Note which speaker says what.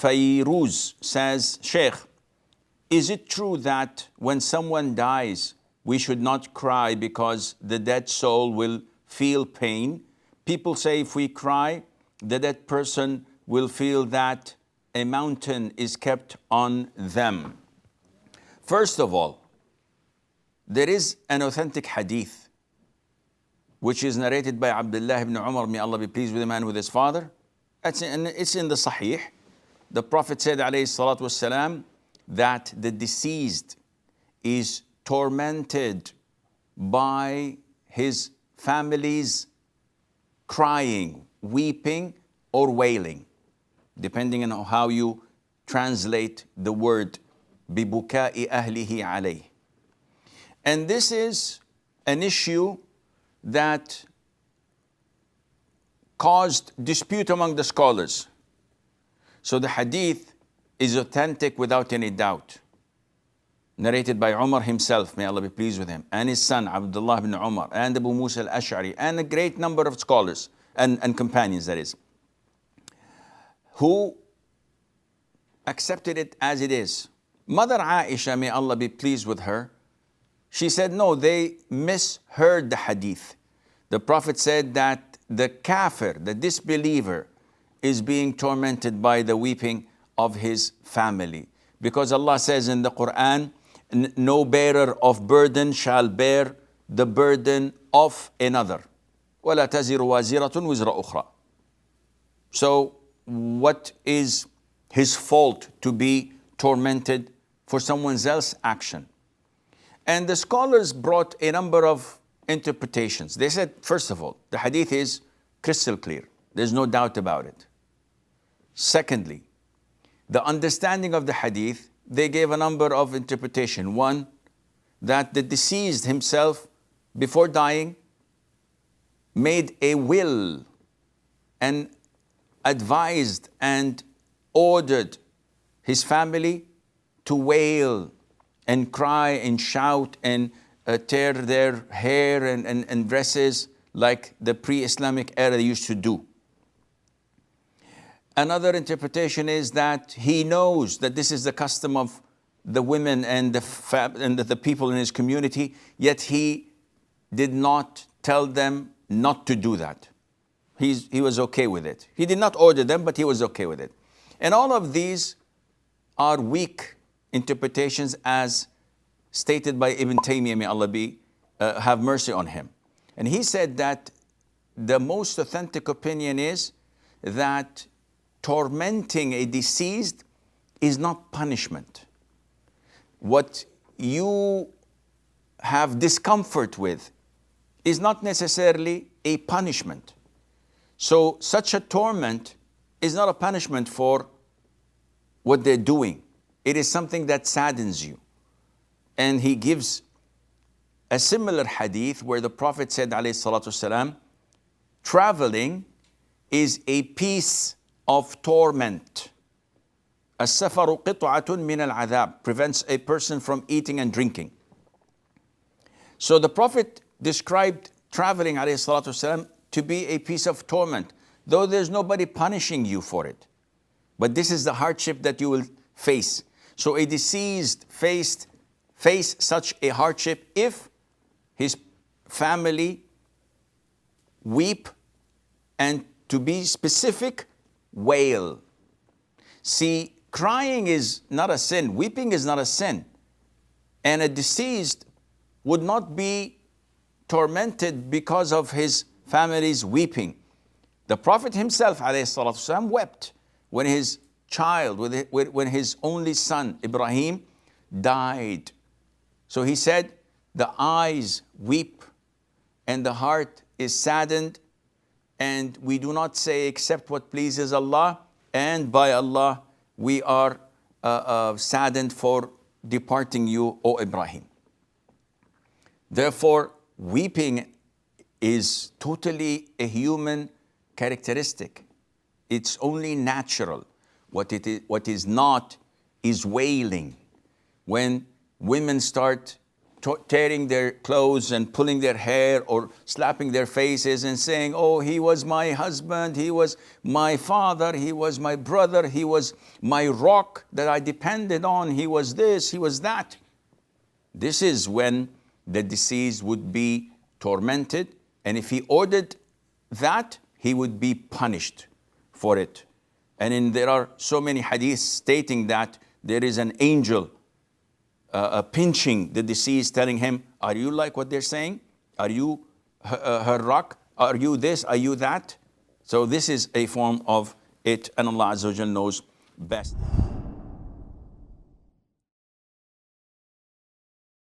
Speaker 1: Fayruz says, Sheikh, is it true that when someone dies, we should not cry because the dead soul will feel pain? People say if we cry, the dead person will feel that a mountain is kept on them. First of all, there is an authentic hadith which is narrated by Abdullah ibn Umar, may Allah be pleased with him and with his father. It's in the Sahih. The Prophet said, alayhi salatu wasalam, that the deceased is tormented by his family's crying, weeping, or wailing, depending on how you translate the word, بِبُكَاءِ أَهْلِهِ عَلَيْهِ. And this is an issue that caused dispute among the scholars. So the hadith is authentic without any doubt. Narrated by Umar himself, may Allah be pleased with him, and his son Abdullah ibn Umar, and Abu Musa al-Ash'ari, and a great number of scholars and companions, that is, who accepted it as it is. Mother Aisha, may Allah be pleased with her, she said, no, they misheard the hadith. The Prophet said that the kafir, the disbeliever, is being tormented by the weeping of his family. Because Allah says in the Quran, no bearer of burden shall bear the burden of another. وَلَا تَزِرُ وَازِرَةٌ وِزْرَ أُخْرَى. So what is his fault to be tormented for someone else's action? And the scholars brought a number of interpretations. They said, first of all, the hadith is crystal clear. There's no doubt about it. Secondly, the understanding of the hadith, they gave a number of interpretations. One, that the deceased himself, before dying, made a will and advised and ordered his family to wail and cry and shout and tear their hair and dresses like the pre-Islamic era used to do. Another interpretation is that he knows that this is the custom of the women and the people in his community, yet he did not tell them not to do that. He was okay with it. He did not order them, but he was okay with it. And all of these are weak interpretations as stated by Ibn Taymiyyah, may Allah have mercy on him. And he said that the most authentic opinion is that tormenting a deceased is not punishment. What you have discomfort with is not necessarily a punishment. So such a torment is not a punishment for what they're doing. It is something that saddens you. And he gives a similar hadith where the Prophet said, alayhi salatu wasalam, traveling is a piece of torment. السفر قطعة من العذاب, prevents a person from eating and drinking. So the Prophet described traveling, alayhi salatu wasalam, to be a piece of torment, though there's nobody punishing you for it. But this is the hardship that you will face. So a deceased face such a hardship if his family weep, and to be specific, wail. See, crying is not a sin, weeping is not a sin. And a deceased would not be tormented because of his family's weeping. The Prophet himself, alayhi salatu wasalam, wept when his child, when his only son, Ibrahim, died. So he said, the eyes weep and the heart is saddened, and we do not say except what pleases Allah, and by Allah we are saddened for departing you, O Ibrahim. Therefore, weeping is totally a human characteristic. It's only natural. What is not is wailing. When women start tearing their clothes and pulling their hair or slapping their faces and saying, oh, he was my husband, he was my father, he was my brother, he was my rock that I depended on, he was this, he was that. This is when the deceased would be tormented, and if he ordered that, he would be punished for it. And there are so many hadiths stating that there is an angel pinching the deceased, telling him, are you like what they're saying? Are you her rock? Are you this? Are you that? So this is a form of it, and Allah Azza wa Jal knows best.